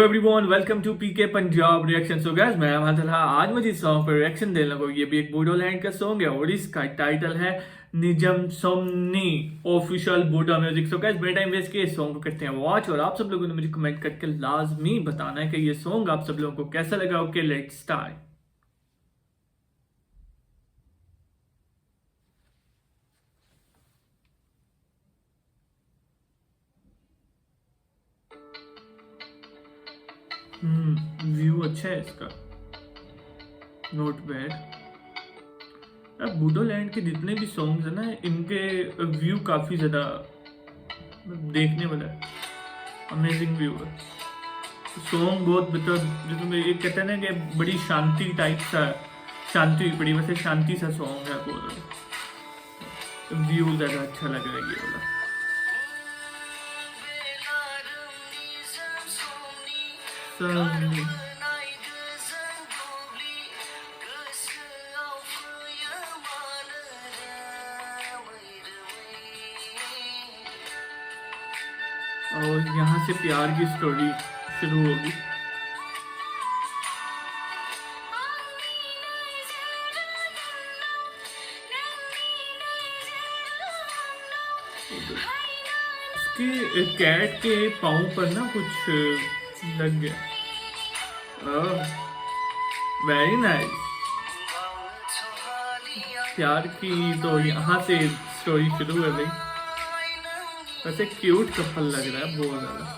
Everyone welcome to PK Punjab reaction. So guys मैं अहमद आज मुझे इस सॉन्ग पर रिएक्शन देने को। ये भी एक बूडोलैंड का सॉन्ग है और इसका टाइटल है निजम सोमनी ऑफिशियल बूडा म्यूजिक। सो गाइस बेटा टाइम वेस्ट के इस सॉन्ग को करते हैं वॉच और आप सब लोगों ने मुझे कमेंट करके लाजमी बताना है कि ये सॉन्ग आप सब लोगों को कैसा लगा। Okay let's start. व्यू अच्छा है इसका, नॉट बैड। अब बूडोलैंड के जितने भी सॉन्ग्स हैं ना, इनके व्यू काफ़ी ज़्यादा देखने वाला है, अमेजिंग व्यू है। सॉन्ग बहुत मतलब जिसमें ये कहते हैं ना कि बड़ी शांति टाइप सा, शांति हुई पड़ी वैसे शांति सा सॉन्ग है बहुत। व्यू ज़्यादा अच्छा लग रहा है ये वाला। और यहाँ से प्यार की स्टोरी शुरू होगी। इसके कैट के पाँव पर ना कुछ लग गया। Very nice. प्यार की तो यहाँ से स्टोरी शुरू है भाई। वैसे क्यूट कपल लग रहा है बहुत ज़्यादा।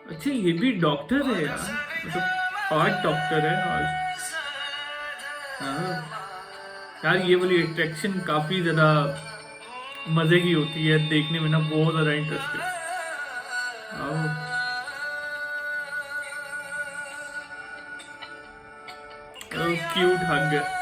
अच्छा ये भी डॉक्टर है यार, मतलब हार्ट डॉक्टर है। और यार ये वाली अट्रैक्शन काफ़ी ज़्यादा मज़े की होती है देखने में ना, बहुत ज़्यादा इंटरेस्टिंग। क्यूट हग है।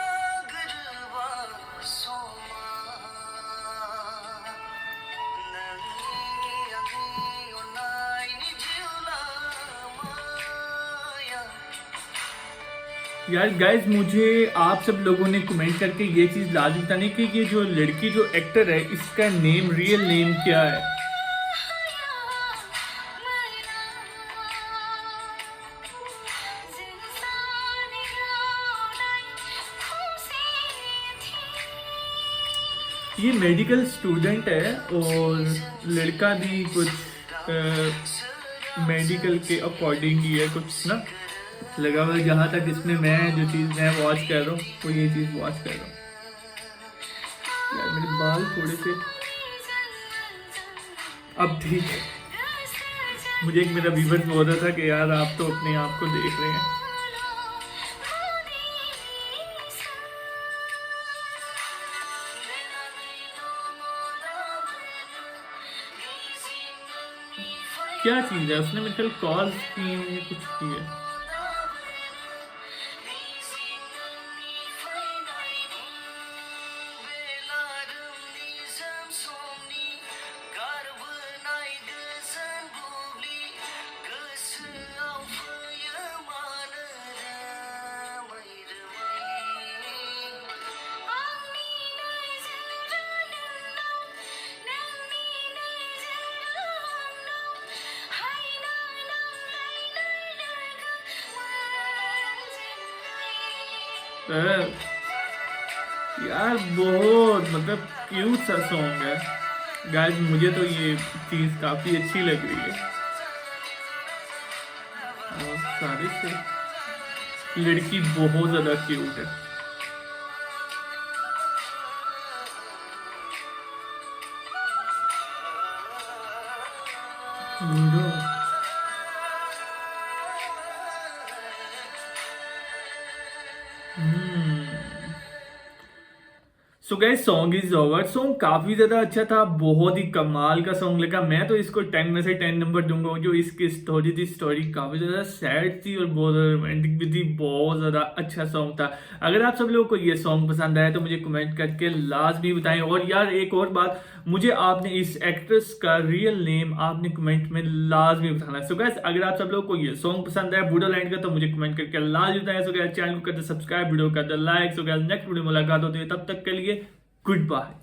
यार गाइज मुझे आप सब लोगों ने कमेंट करके ये चीज़ लाजमी बतानी कि ये जो लड़की जो एक्टर है इसका नेम, रियल नेम क्या है। ये मेडिकल स्टूडेंट है और लड़का भी कुछ मेडिकल के अकॉर्डिंग ही है कुछ ना लगा हुआ। जहाँ तक इसमें मैं जो चीज़ मैं वॉच कर रहा हूँ वो ये चीज़ वॉच कर रहा हूँ। यार मेरे बाल थोड़े से अब ठीक है। मुझे एक मेरा व्यूअर बोल रहा था कि यार आप तो अपने आप को देख रहे हैं। क्या चीज़ है उसने मेरे ख्याल कॉल की है कुछ की है। यार बहुत मतलब क्यूट सा सॉन्ग है गाइस, मुझे तो ये चीज़ काफ़ी अच्छी लग रही है। और सारे से लड़की बहुत ज़्यादा क्यूट है। So guys song is over. Song काफी ज्यादा अच्छा था, बहुत ही कमाल का सॉन्ग लगा। मैं तो इसको 10 में से 10 नंबर दूंगा। जो इसकी स्टोरी थी, स्टोरी काफी ज्यादा सैड थी और बहुत ज्यादा रोमांटिक भी थी। बहुत ज्यादा अच्छा सॉन्ग था। अगर आप सब लोगों को ये सॉन्ग पसंद आया तो मुझे कमेंट करके लाजमी बताएं। और यार एक और बात, मुझे आपने इस एक्ट्रेस का रियल नेम आपने कमेंट में लाजमी बताना। सो गाइस अगर आप सब लोगों को ये सॉन्ग पसंद आया बूडोलैंड का तो मुझे कमेंट करके लाजमी बताएं। सो गाइस चैनल को करते सब्सक्राइब, वीडियो करते like. So guys next video में मुलाकात होती है, तब तक के लिए गुड बाय।